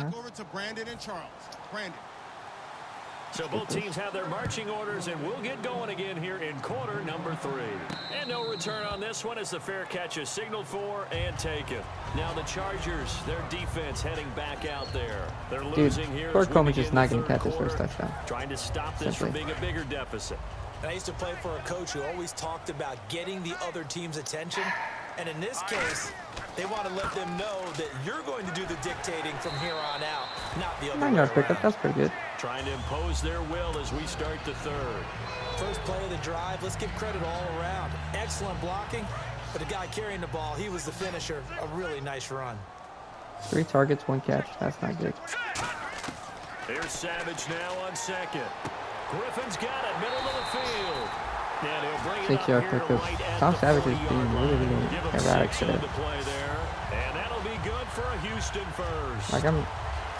back over to Brandon and Charles. Brandon. So both teams have their marching orders, and we'll get going again here in quarter number 3. And no return on this one as the fair catch is signaled for and taken. Now the Chargers, their defense heading back out there. They're losing here. Dude, Coleman's just not going to catch his first touchdown. Trying to stop this from being a bigger deficit. And I used to play for a coach who always talked about getting the other team's attention. And in this case, they want to let them know that you're going to do the dictating from here on out, not the other way around. Pickup, that's pretty good. Trying to impose their will as we start the third. First play of the drive, let's give credit all around. Excellent blocking, but the guy carrying the ball, he was the finisher. A really nice run. 3 targets, 1 catch. That's not good. Here's Savage now on second. Griffin's got it, middle of the field. And he'll bring it 6-yard pickup. Tom Savage is being really erratic today. And that'll be good for a Houston first. Like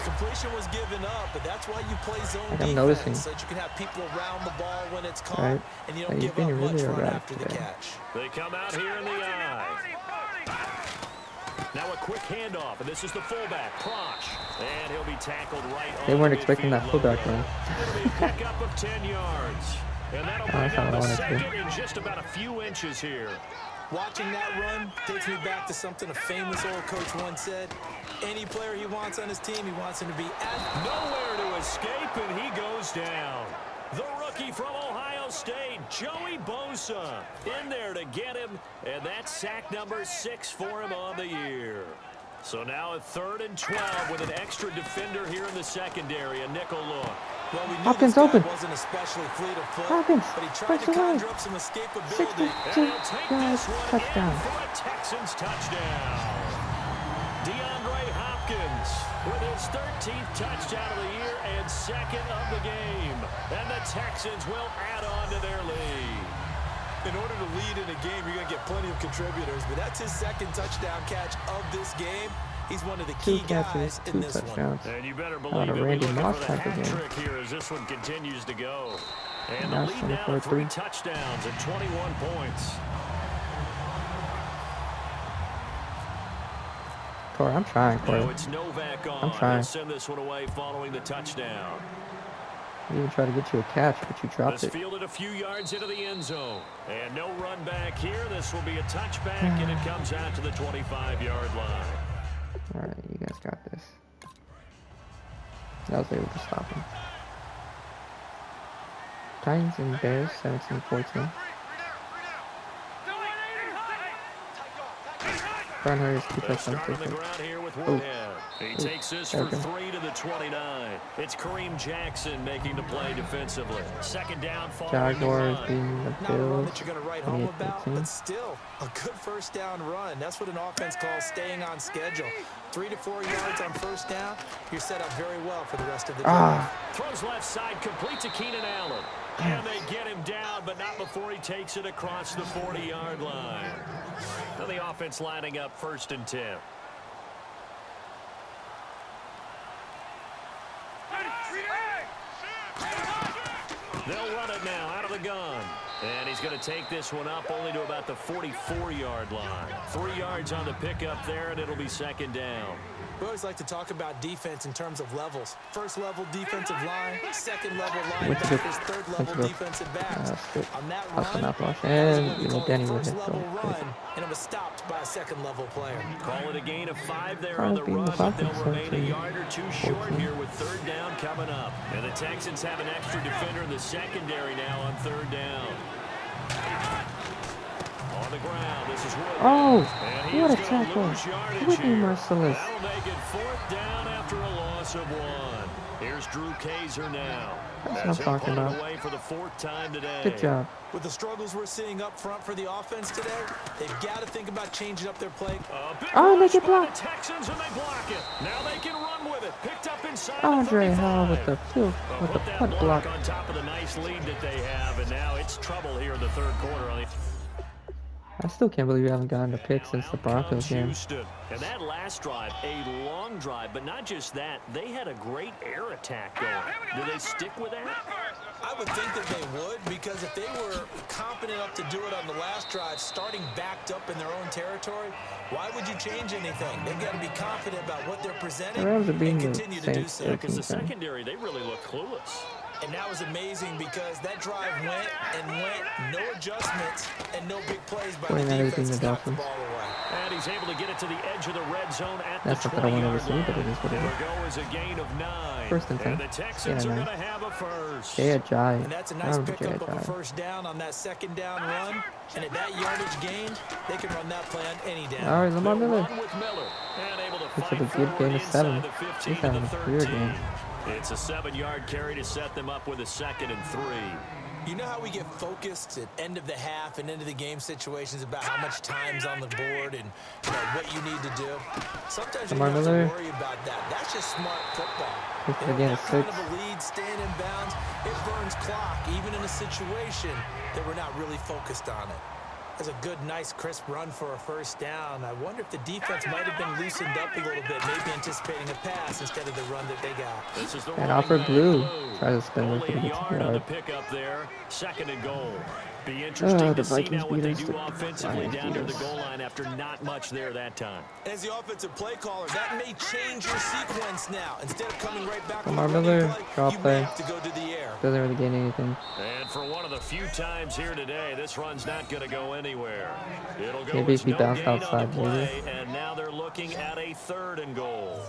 completion was given up, but that's why you play zone I'm defense, noticing. so that you can have people around the ball when it's caught, right. and you don't He's give up much really run erratic after the today. catch. They come out here in the eye. Now a quick handoff, and this is the fullback, Prosh. And he'll be tackled right on. They weren't expecting that fullback run. It'll be a pickup of 10 yards. And that'll bring up a second in just about a few inches here. Watching that run takes me back to something a famous old coach once said. Any player he wants on his team, he wants him to be at nowhere to escape, and he goes down. The rookie from Ohio State, Joey Bosa, in there to get him, and that's sack number 6 for him on the year. So now a 3rd and 12 with an extra defender here in the secondary, a nickel look. Well, we knew Hopkins open. Wasn't especially fleet of foot, Hopkins, but he tried to conjure up some escapability. 62 yards, touchdown. For a Texans touchdown. DeAndre Hopkins with his 13th touchdown of the year and 2nd of the game. And the Texans will add on to their lead. In order to lead in a game, you're going to get plenty of contributors, but that's his 2nd touchdown catch of this game. He's one of the key guys in this one. And you better believe it. Randy We're looking Moss for the type of hat game. trick here as this one continues to go. And the Now lead now to 3 24-3. touchdowns and 21 points. Corey, I'm trying, Corey. Now it's Novak on. I'm trying. He'll send this one away following the touchdown. I even tried to get you a catch, but you dropped This it. fielded a few yards into the end zone. And no run back here. This will be a touchback, and it comes out to the 25-yard line. All right, you guys got this. I was able to stop him. Titans and Bears, 17-14. Brian Hurry's 2 touchdowns. He takes this for 3 to the 29. It's Kareem Jackson making the play defensively. 2nd down, Jaguars beating the Not a run Bills. that you're going to write home about, 28-13. but still a good 1st down run. That's what an offense calls staying on schedule. 3 to 4 yards on 1st down. You're set up very well for the rest of the drive. Throws left side, complete to Keenan Allen. And they get him down, but not before he takes it across the 40-yard line. Now the offense lining up 1st and 10. They'll run it now out of the gun. And he's going to take this one up only to about the 44-yard line. 3 yards on the pickup there, and it'll be 2nd down. We always like to talk about defense in terms of levels. 1st level defensive line, 2nd level linebackers, 3rd level defensive backs. On that run, and we call it Danny a would hit 1st level run, and it was stopped by a 2nd level player. Call it a gain of 5 there on the run, but they'll remain a yard or 2 short here with 3rd down coming up. And the Texans have an extra defender in the secondary now on 3rd down. On the ground, this is Wood. Oh, what a tackle. Whitney Merciless. That'll make it 4th down after a loss of 1. Here's Drew Kaiser now. That's what I'm talking about. Away for the 4th time today. Good job. With the struggles we're seeing up front for the offense today, they've got to think about changing up their play. Oh, they get blocked. The Texans, and they block it. Now they can run with it. Picked up inside Andre the 35. Hall with the punt block. On top of the nice lead that they have, and now it's trouble here in the 3rd quarter. I still can't believe we haven't gotten a pick since the Broncos game. And that last drive, a long drive, but not just that, they had a great air attack going. Do they stick with that? I would think that they would, because if they were confident enough to do it on the last drive, starting backed up in their own territory, why would you change anything? They've got to be confident about what they're presenting and continue to do so. Because the secondary, they really look clueless. And that was amazing because that drive went and went, no adjustments and no big plays by the defense to knock the ball away. And he's able to get it to the edge of the red zone at That's the 20-yard line. but it is what it is. The goal is a gain of 9. First and 10. And the Texans are going to have a first. And that's a nice pickup of a first down on that second down run. And at that yardage gained, they can run that play on any down. All right, Lamar Miller. And able to It's fight a good game of 7. the 15 He's having a career game. It's a 7-yard carry to set them up with a 2nd and 3. You know how we get focused at end of the half and end of the game situations about how much time's on the board and what you need to do? Sometimes you don't have to worry about that. That's just smart football. That kind of a lead, staying in bounds, it burns clock, even in a situation that we're not really focused on it. That's a good, nice, crisp run for a first down. I wonder if the defense might have been loosened up a little bit, maybe anticipating a pass instead of the run that they got. This is the and Alfred Blue tries to spin only with a yard on the pickup there. 2nd and goal. Be interesting to see now what they do offensively down near the goal line after not much there that time. As the offensive play caller, that may change your sequence now. Instead of coming right back Lamar Miller, draw play. Have to go to the air. Doesn't really gain anything. And for one of the few times here today, this run's not going to go anywhere. It'll go Maybe if he bounced outside, maybe. And now they're looking at a 3rd and goal.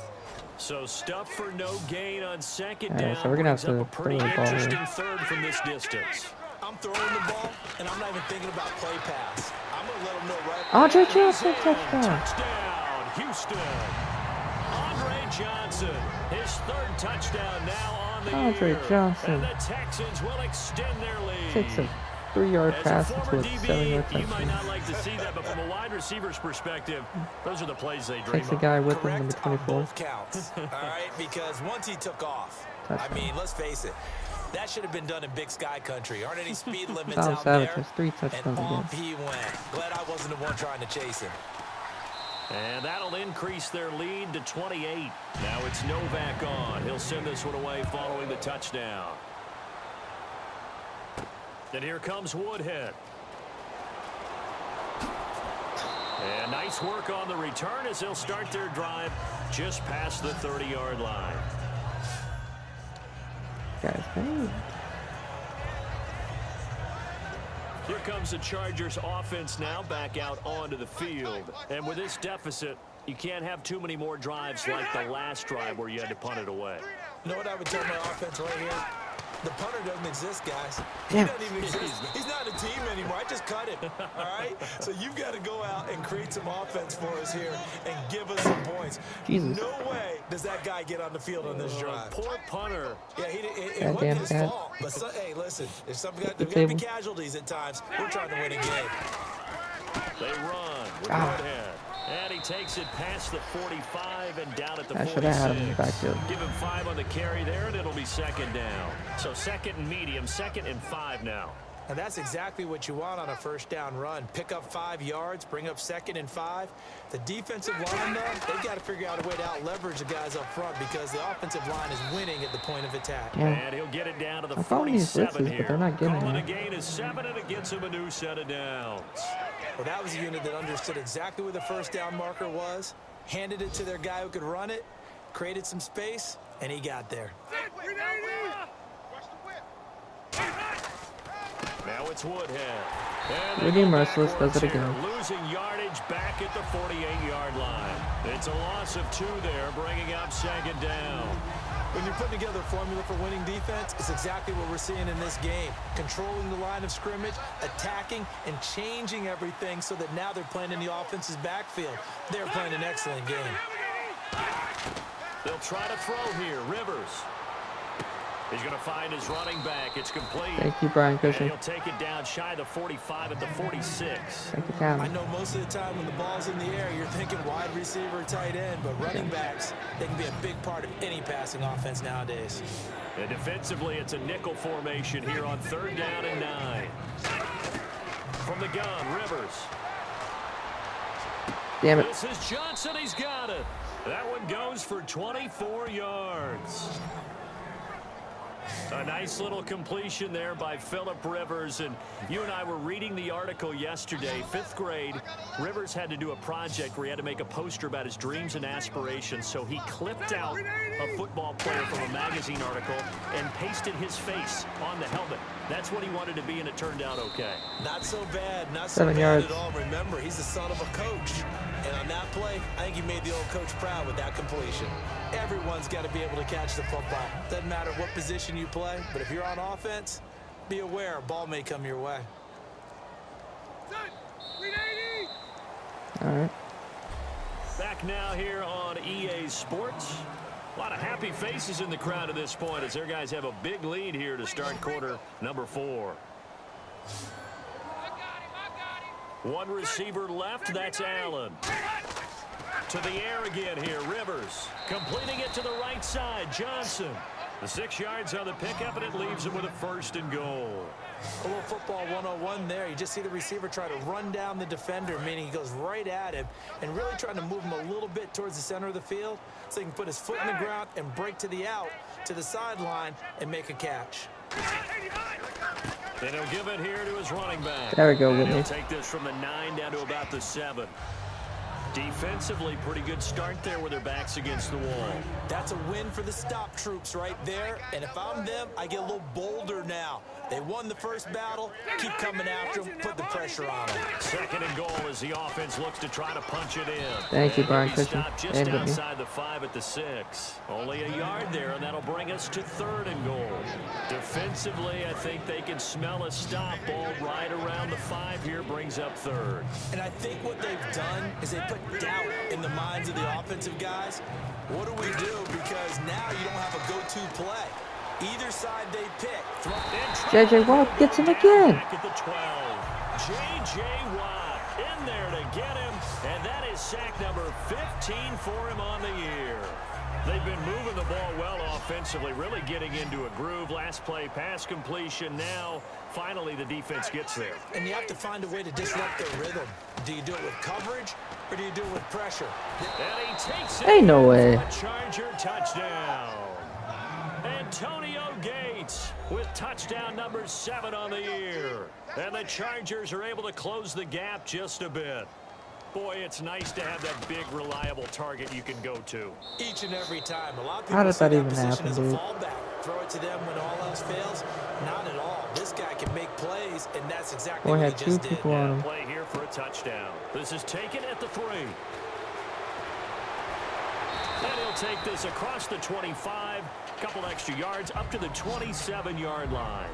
So stuff for no gain on 2nd down. So we're gonna have to a pretty throw the ball interesting here. 3rd from this distance. I'm throwing the ball, and I'm not even thinking about play pass. I'm going to let them know right Andre Johnson, touchdown. Touchdown, Houston. Andre Johnson, his 3rd touchdown now on the Andre year. Johnson. And the Texans will extend their lead. Takes a 3-yard pass into a 7-yard touchdown. You might not like to see that, but from a wide receiver's perspective, those are the plays they dream Takes a of. guy with him, Correct number 24. on both counts, all right? Because once he took off, I mean, let's face it, that should have been done in Big Sky country. Aren't any speed limits out Savage there? has 3 touchdowns And off again. he went. Glad I wasn't the one trying to chase him. And that'll increase their lead to 28. Now it's Novak on. He'll send this one away following the touchdown. And here comes Woodhead. And nice work on the return as they'll start their drive just past the 30-yard line. Guys, hey. Here comes the Chargers offense now back out onto the field. And with this deficit, you can't have too many more drives like the last drive where you had to punt it away. You know what I would tell my offense right here? The punter doesn't exist, guys. Yeah. He doesn't even exist. He's not a team anymore. I just cut him, all right? So you've got to go out and create some offense for us here and give us some points. Jesus. No way does that guy get on the field on this drive. Poor punter. Yeah, it wasn't his fault. But, hey, listen, there's got to be casualties at times. We're trying to win a game. They run with Woodhead. And he takes it past the 45 and down at the 46. I should have had him in the backfield. Give him 5 on the carry there, and it'll be 2nd down. So 2nd and medium, 2nd and 5 now. And that's exactly what you want on a first down run. Pick up 5 yards, bring up 2nd and 5. The defensive line, though, they've got to figure out a way to out-leverage the guys up front because the offensive line is winning at the point of attack. Yeah. And he'll get it down to the I'm calling these 47 blitzes, here. but they're not getting Calling it. a gain is 7, and it gets him a new set of downs. Well, that was a unit that understood exactly where the first down marker was, handed it to their guy who could run it, created some space, and he got there. Now it's Woodhead. Rudy Merciless does it again. Losing yardage back at the 48-yard line. It's a loss of 2 there, bringing up 2nd down. When you're putting together a formula for winning defense, it's exactly what we're seeing in this game. Controlling the line of scrimmage, attacking, and changing everything so that now they're playing in the offense's backfield. They're playing an excellent game. They'll try to throw here. Rivers. He's going to find his running back. It's complete. Thank you, Brian Cushing. He'll take it down shy of the 45 at the 46. Thank you, Cam. I know most of the time when the ball's in the air, you're thinking wide receiver, tight end, but running backs, they can be a big part of any passing offense nowadays. And defensively, it's a nickel formation here on 3rd down and 9. From the gun, Rivers. Damn it. This is Johnson. He's got it. That one goes for 24 yards. A nice little completion there by Phillip Rivers. And you and I were reading the article yesterday. 5th grade, Rivers had to do a project where he had to make a poster about his dreams and aspirations. So he clipped out a football player from a magazine article and pasted his face on the helmet. That's what he wanted to be, and it turned out okay. Not so bad. Not so 7 bad yards. at all. Remember, he's the son of a coach. And on that play, I think he made the old coach proud with that completion. Everyone's got to be able to catch the football. Doesn't matter what position you play, but if you're on offense, be aware a ball may come your way. All right. Back now here on EA Sports. A lot of happy faces in the crowd at this point as their guys have a big lead here to start quarter number 4. One receiver left, that's Allen. To the air again here, Rivers. Completing it to the right side, Johnson. The 6 yards on the pickup, and it leaves him with a 1st and goal. A little football 101 there. You just see the receiver try to run down the defender, meaning he goes right at him and really trying to move him a little bit towards the center of the field so he can put his foot in the ground and break to the out, to the sideline, and make a catch. And he'll give it here to his running back. There we go, And Whitney. he'll take this from the 9 down to about the 7. Defensively, pretty good start there with their backs against the wall. That's a win for the stop troops right there. And if I'm them, I get a little bolder now. They won the first battle. Keep coming after them. Put the pressure on them. 2nd and goal as the offense looks to try to punch it in. Thank you, And Brian he Cushing. stopped just And Whitney. outside the 5 at the 6. Only a yard there, and that'll bring us to 3rd and goal. Defensively, I think they can smell a stop. Ball right around the 5 here brings up 3rd. And I think what they've done is they put doubt in the minds of the offensive guys. What do we do? Because now you don't have a go-to play. Either side they pick. J.J. Watt gets him again. Back at the 12. J.J. Watt in there to get him, and that is sack number 15 for him on the year. They've been moving the ball well offensively, really getting into a groove. Last play, pass completion. Now, finally, the defense gets there. And you have to find a way to disrupt their rhythm. Do you do it with coverage, or do you do it with pressure? And he takes it. Ain't no way. A Charger touchdown. Antonio Gates with touchdown number 7 on the year. And the Chargers are able to close the gap just a bit. Boy, it's nice to have that big, reliable target you can go to. Each and every time. A lot of How people does see that that even position happen, as a dude? fallback. Throw it to them when all else fails. Not at all. This guy can make plays, and that's exactly Boy, what he had just 2 did. people on him. Play here for a touchdown. This is taken at the 3. And he'll take this across the 25, couple extra yards up to the 27-yard line.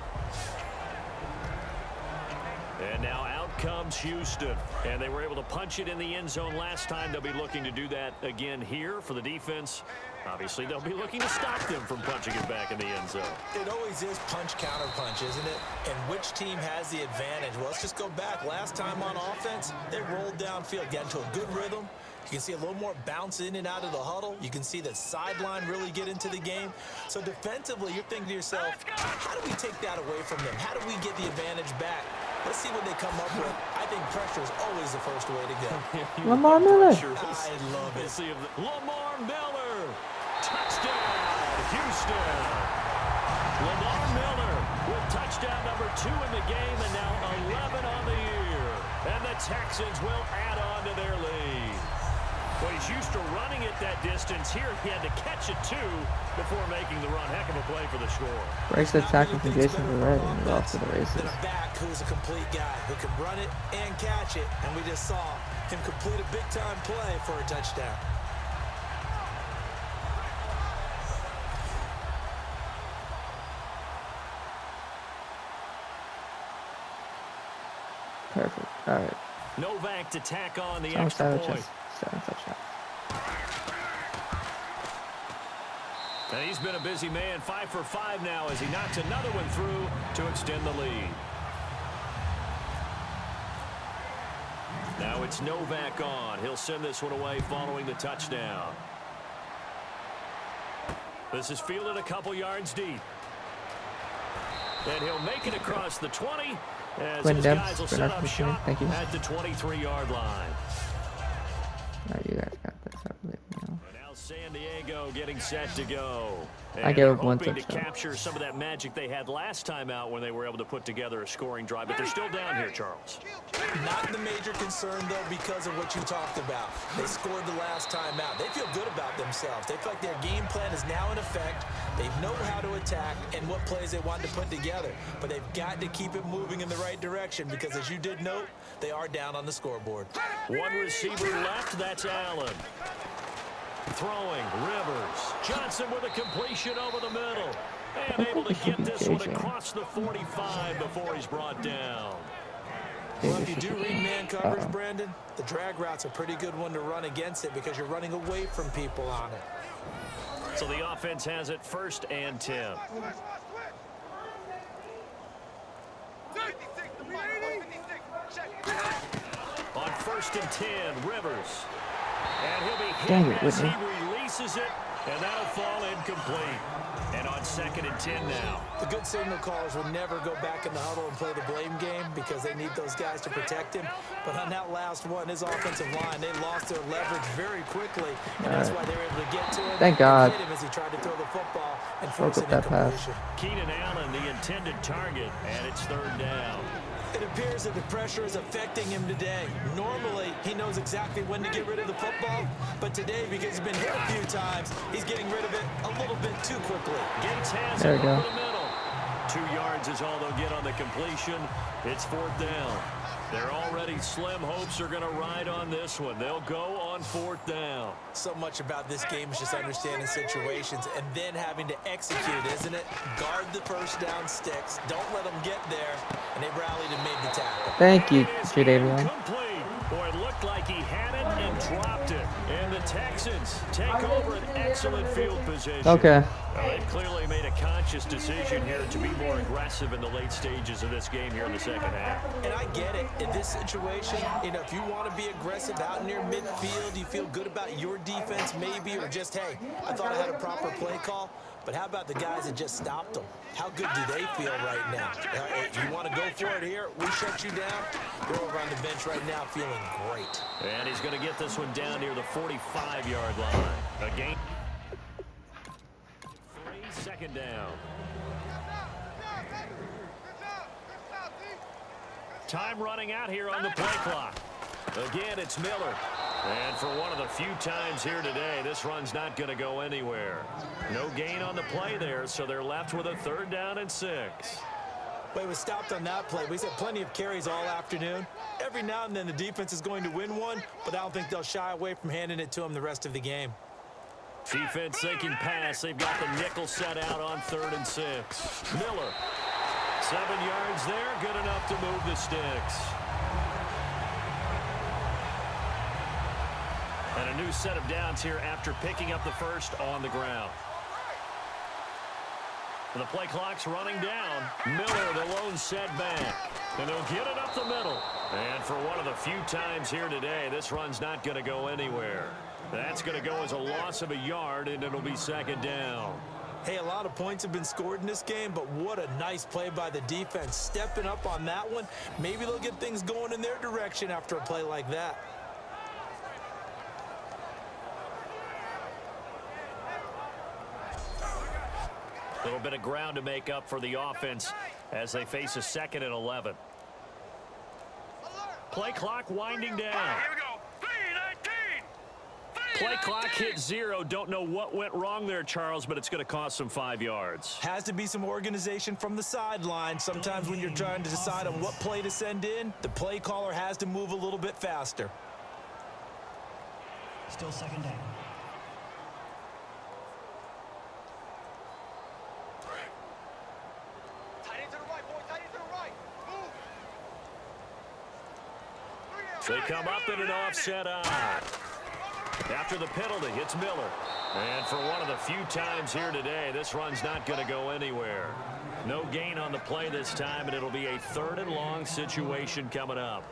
And now out comes Houston. And they were able to punch it in the end zone last time. They'll be looking to do that again here for the defense. Obviously, they'll be looking to stop them from punching it back in the end zone. It always is punch-counter-punch, isn't it? And which team has the advantage? Well, let's just go back. Last time on offense, they rolled downfield, got into a good rhythm. You can see a little more bounce in and out of the huddle. You can see the sideline really get into the game. So defensively, you're thinking to yourself, how do we take that away from them? How do we get the advantage back? Let's see what they come up with. I think pressure is always the first way to go. Lamar Miller. I love it. Let's see if Lamar Miller. Touchdown, Houston. Lamar Miller with touchdown number 2 in the game, and now 11 on the year. And the Texans will add on to their lead. Well, he's used to running it that distance. Here he had to catch it, too, before making the run. Heck of a play for the score. Breaks the tackle from Jason Verrett and he's off to the races. Than a back who's a complete guy who can run it and catch it. And we just saw him complete a big-time play for a touchdown. Perfect. All right. Novak to tack on the Almost extra out of point. chest. 7 touchdown. And he's been a busy man, 5 for 5 now as he knocks another one through to extend the lead. Now it's Novak on. He'll send this one away following the touchdown. This is fielded a couple yards deep. And he'll make it across the 20 as his guys will set up shop at the 23-yard line. All right, you guys got this, I believe. You know. And now San Diego getting set to go. And I gave they're up one hoping to touchdown. capture some of that magic they had last time out when they were able to put together a scoring drive, but they're still down here, Charles. Not the major concern, though, because of what you talked about. They scored the last time out. They feel good about themselves. They feel like their game plan is now in effect. They know how to attack and what plays they want to put together. But they've got to keep it moving in the right direction because, as you did note, they are down on the scoreboard. One receiver left, that's Allen. Throwing, Rivers. Johnson with a completion over the middle. And able to get this one across the 45 before he's brought down. Well, if you do read man coverage, Brandon, the drag route's a pretty good one to run against it because you're running away from people on it. So the offense has it 1st and 10. On 1st and 10, Rivers. And he'll be hit as he releases it, and that'll fall incomplete. And on 2nd and 10 now. The good signal callers will never go back in the huddle and play the blame game because they need those guys to protect him. But on that last one, his offensive line, they lost their leverage very quickly, and that's why they were able to get to him. Thank God. Hit him as he tried to throw the football and force an that pass. incompletion. Keenan Allen, the intended target, and it's 3rd down. It appears that the pressure is affecting him today. Normally, he knows exactly when to get rid of the football, but today, because he's been hit a few times, he's getting rid of it a little bit too quickly. Gates has There it we go. over the middle. 2 yards is all they'll get on the completion. It's 4th down. Their already slim hopes are going to ride on this one. They'll go on 4th down. So much about this game is just understanding situations and then having to execute, isn't it? Guard the first down sticks. Don't let them get there. And they rallied and made the tackle. Thank you, It is Jadavion. incomplete. Boy, it looked like he had it and dropped it. And the Texans take over an excellent field position. Okay. Well, they've clearly made a conscious decision here to be more aggressive in the late stages of this game here in the 2nd half. And I get it. In this situation, if you want to be aggressive out near midfield, you feel good about your defense maybe, or just, hey, I thought I had a proper play call. But how about the guys that just stopped them? How good do they feel right now? You want to go for it here? We shut you down. You're over on the bench right now feeling great. And he's going to get this one down near the 45-yard line. A gain. 2nd down. Time running out here on the play clock. Again, it's Miller. And for one of the few times here today, this run's not going to go anywhere. No gain on the play there, so they're left with a 3rd down and 6. Well, he was stopped on that play. We've had plenty of carries all afternoon. Every now and then the defense is going to win one, but I don't think they'll shy away from handing it to him the rest of the game. Defense thinking pass. They've got the nickel set out on 3rd and 6. Miller. 7 yards there. Good enough to move the sticks. And a new set of downs here after picking up the first on the ground. And the play clock's running down. Miller, the lone setback. And they'll get it up the middle. And for one of the few times here today, this run's not going to go anywhere. That's going to go as a loss of a yard, and it'll be 2nd down. Hey, a lot of points have been scored in this game, but what a nice play by the defense. Stepping up on that one. Maybe they'll get things going in their direction after a play like that. A little bit of ground to make up for the offense as they face a 2nd and 11. Play clock winding down. Play clock hit 0. Don't know what went wrong there, Charles, but it's going to cost them 5 yards. Has to be some organization from the sideline. Sometimes when you're trying to decide on what play to send in, the play caller has to move a little bit faster. Still 2nd down. They come up in an offset eye. After the penalty, it's Miller. And for one of the few times here today, this run's not going to go anywhere. No gain on the play this time, and it'll be a 3rd and long situation coming up.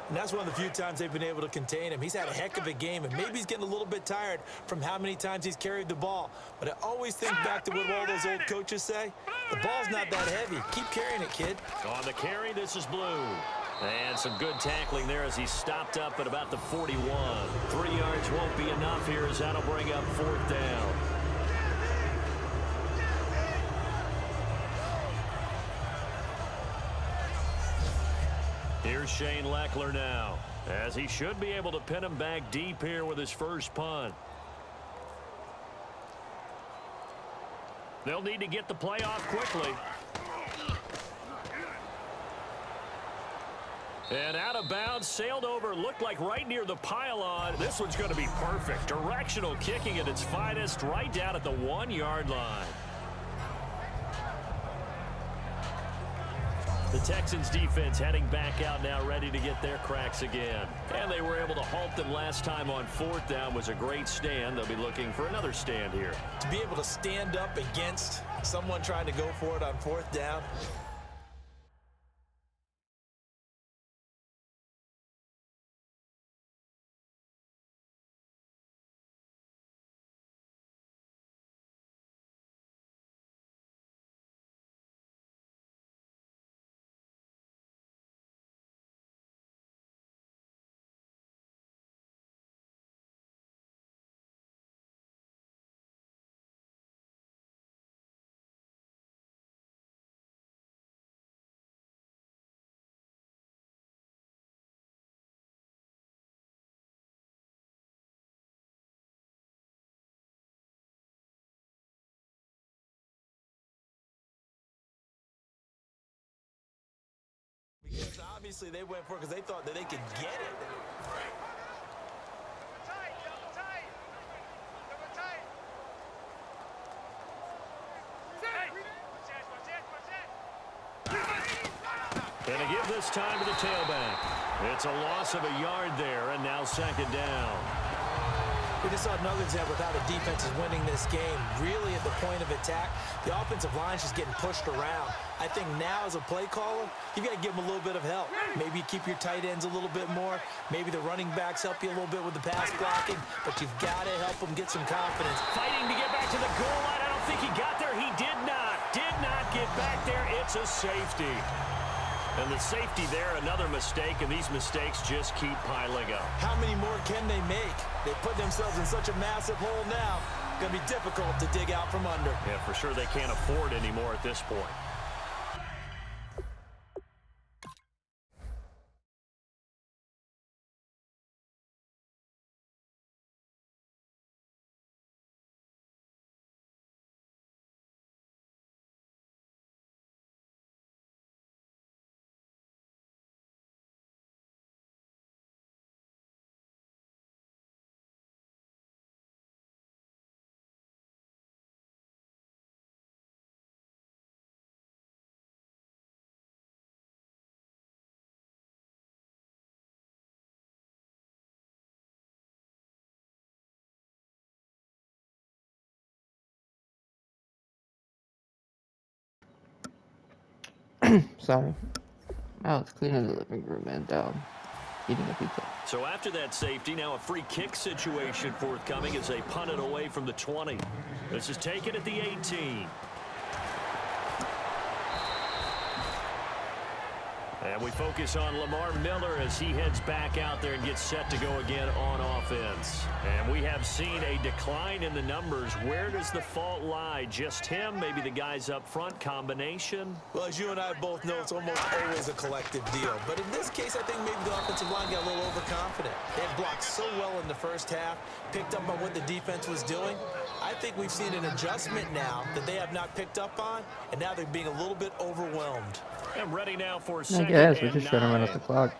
And that's one of the few times they've been able to contain him. He's had a heck of a game, and maybe he's getting a little bit tired from how many times he's carried the ball. But I always think back to what all those old coaches say. The ball's not that heavy. Keep carrying it, kid. On the carry, this is Blue. And some good tackling there as he stopped up at about the 41. 3 yards won't be enough here as that'll bring up 4th down. Here's Shane Leckler now, as he should be able to pin him back deep here with his first punt. They'll need to get the play off quickly. And out of bounds, sailed over, looked like right near the pylon. This one's going to be perfect. Directional kicking at its finest, right down at the 1-yard line. The Texans defense heading back out now, ready to get their cracks again. And they were able to halt them last time on 4th down. Was a great stand. They'll be looking for another stand here. To be able to stand up against someone trying to go for it on 4th down. Because obviously they went for it because they thought that they could get it. And to give this time to the tailback. It's a loss of a yard there, and now 2nd down. We just saw another example of how the defense is winning this game. Really at the point of attack, the offensive line is just getting pushed around. I think now as a play caller, you've got to give them a little bit of help. Maybe you keep your tight ends a little bit more. Maybe the running backs help you a little bit with the pass blocking. But you've got to help them get some confidence. Fighting to get back to the goal line. I don't think he got there. He did not. Did not get back there. It's a safety. And the safety there, another mistake, and these mistakes just keep piling up. How many more can they make? They put themselves in such a massive hole now. Going to be difficult to dig out from under. Yeah, for sure they can't afford anymore at this point. Sorry. I was cleaning the living room and eating a pizza. So after that safety, now a free kick situation forthcoming as they punt it away from the 20. This is taken at the 18. And we focus on Lamar Miller as he heads back out there and gets set to go again on offense. And we have seen a decline in the numbers. Where does the fault lie? Just him? Maybe the guys up front? Combination? Well, as you and I both know, it's almost always a collective deal. But in this case, I think maybe the offensive line got a little overconfident. They had blocked so well in the first half, picked up on what the defense was doing. I think we've seen an adjustment now that they have not picked up on, and now they're being a little bit overwhelmed. I'm ready now for I second guess we're and just trying to run 9. up the clock.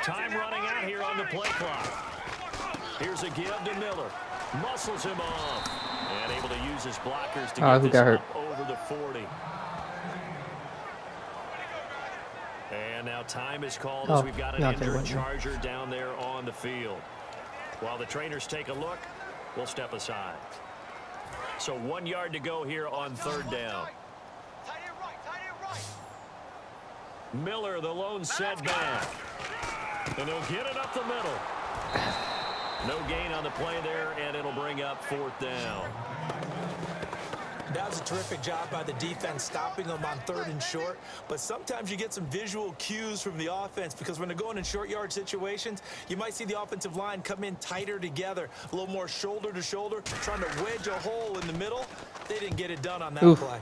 Time running out here on the play clock. Here's a give to Miller. Muscles him off. And able to use his blockers to get who this got hurt? up over the 40. And now time is called as we've got an injured Charger down there on the field. While the trainers take a look, we'll step aside. So 1 yard to go here on 3rd down. Miller, the lone setback. And he'll get it up the middle. No gain on the play there, and it'll bring up 4th down. That was a terrific job by the defense stopping them on 3rd and short. But sometimes you get some visual cues from the offense because when they're going in short yard situations, you might see the offensive line come in tighter together, a little more shoulder to shoulder, trying to wedge a hole in the middle. They didn't get it done on that play.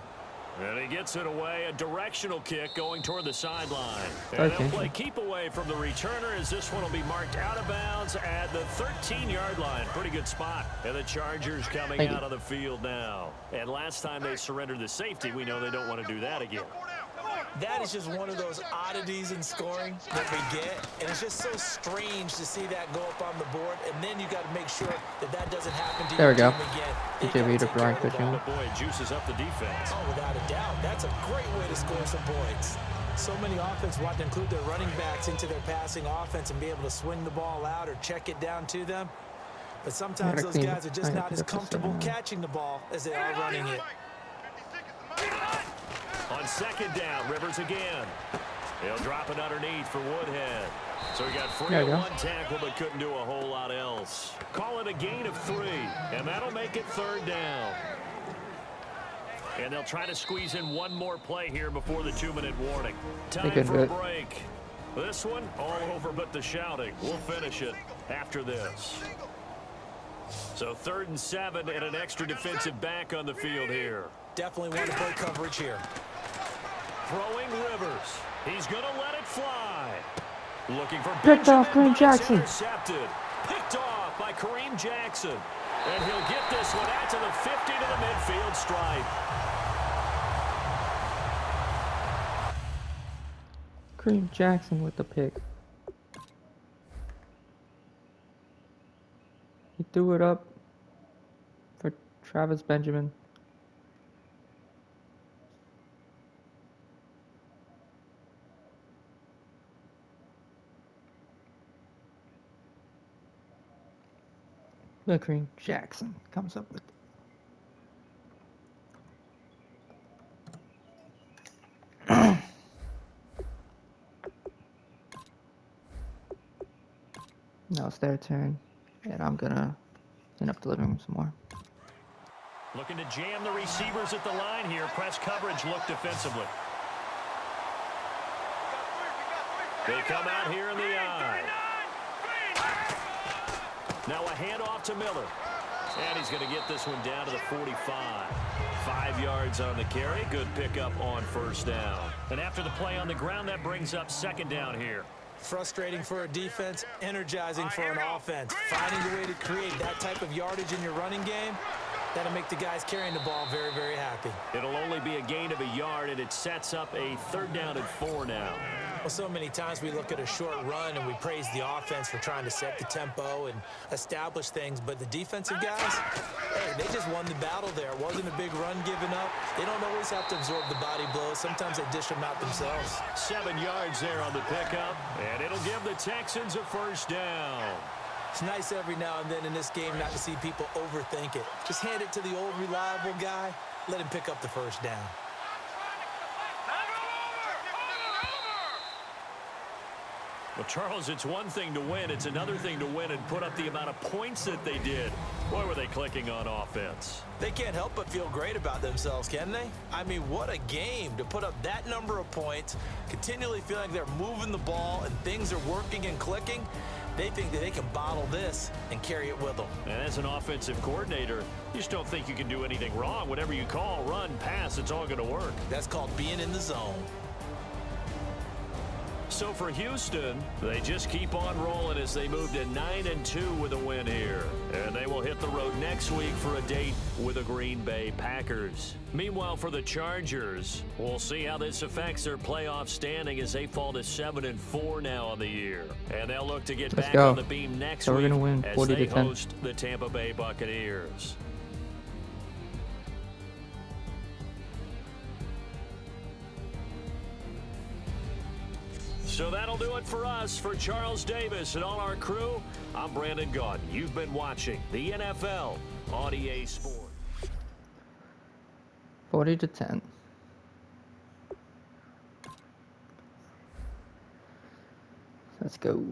And he gets it away, a directional kick going toward the sideline. And they'll play keep away from the returner as this one will be marked out of bounds at the 13-yard line. Pretty good spot. And the Chargers coming out on the field now. And last time they surrendered the safety, we know they don't want to do that again. That is just one of those oddities in scoring that we get, and it's just so strange to see that go up on the board, and then you got to make sure that that doesn't happen to your team again. DJ Reader, Brian Cushing. Boy, it juices up the defense. Oh, without a doubt. That's a great way to score some points. So many offenses want to include their running backs into their passing offense and be able to swing the ball out or check it down to them. But sometimes those guys are just not as comfortable catching the ball as they are running it. On 2nd down, Rivers again. He'll drop it underneath for Woodhead. So he got free on one tackle but couldn't do a whole lot else. Call it a gain of 3, and that'll make it 3rd down. And they'll try to squeeze in one more play here before the 2-minute warning. Time for a break. This one, all over but the shouting. We'll finish it after this. So 3rd and 7 and an extra defensive back on the field here. Definitely want to play coverage here. Throwing Rivers. He's going to let it fly. Looking for picked off Kareem Jackson. Intercepted. Picked off by Kareem Jackson. And he'll get this one out to the 50 to the midfield stripe. Kareem Jackson with the pick. He threw it up for Travis Benjamin. Kareem Jackson comes up with it. Now it's their turn, and I'm gonna clean up the living room some more. Looking to jam the receivers at the line here. Press coverage look defensively. They come out here in the eye. Now a handoff to Miller. And he's going to get this one down to the 45. 5 yards on the carry. Good pickup on 1st down. And after the play on the ground, that brings up 2nd down here. Frustrating for a defense, energizing for an offense. Finding a way to create that type of yardage in your running game, that'll make the guys carrying the ball very, very happy. It'll only be a gain of a yard, and it sets up a 3rd down and 4 now. Well, so many times we look at a short run and we praise the offense for trying to set the tempo and establish things, but the defensive guys, hey, they just won the battle there. It wasn't a big run given up. They don't always have to absorb the body blows. Sometimes they dish them out themselves. 7 yards there on the pickup, and it'll give the Texans a 1st down. It's nice every now and then in this game not to see people overthink it. Just hand it to the old reliable guy. Let him pick up the 1st down. Well, Charles, it's one thing to win. It's another thing to win and put up the amount of points that they did. Boy, were they clicking on offense. They can't help but feel great about themselves, can they? I mean, what a game to put up that number of points, continually feeling they're moving the ball and things are working and clicking. They think that they can bottle this and carry it with them. And as an offensive coordinator, you just don't think you can do anything wrong. Whatever you call, run, pass, it's all going to work. That's called being in the zone. So for Houston, they just keep on rolling as they move to 9-2 with a win here. And they will hit the road next week for a date with the Green Bay Packers. Meanwhile, for the Chargers, we'll see how this affects their playoff standing as they fall to 7-4 now on the year. And they'll look to get back on the beam next week we're gonna win 40-10 as they host the Tampa Bay Buccaneers. So that'll do it for us. For Charles Davis and all our crew, I'm Brandon Gaudin. You've been watching the NFL on EA Sports. 40-10. Let's go.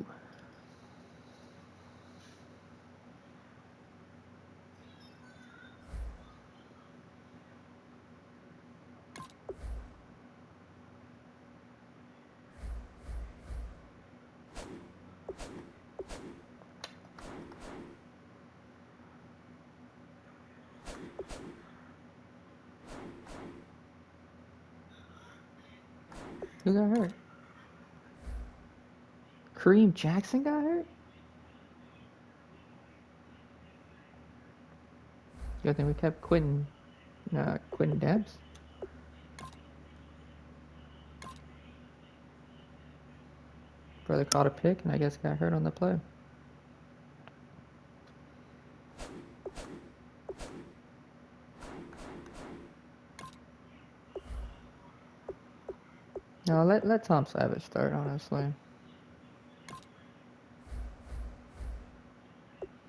Who got hurt? Kareem Jackson got hurt? Good thing we kept Quentin Debs. Brother caught a pick and I guess got hurt on the play. No, let Tom Savage start, honestly.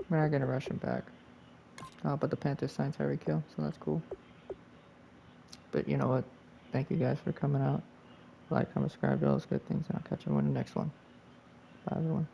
We're not gonna rush him back. But the Panthers signed Tyreek Hill, so that's cool. But you know what? Thank you guys for coming out. Like, comment, subscribe, do all those good things, and I'll catch you in the next one. Bye, everyone.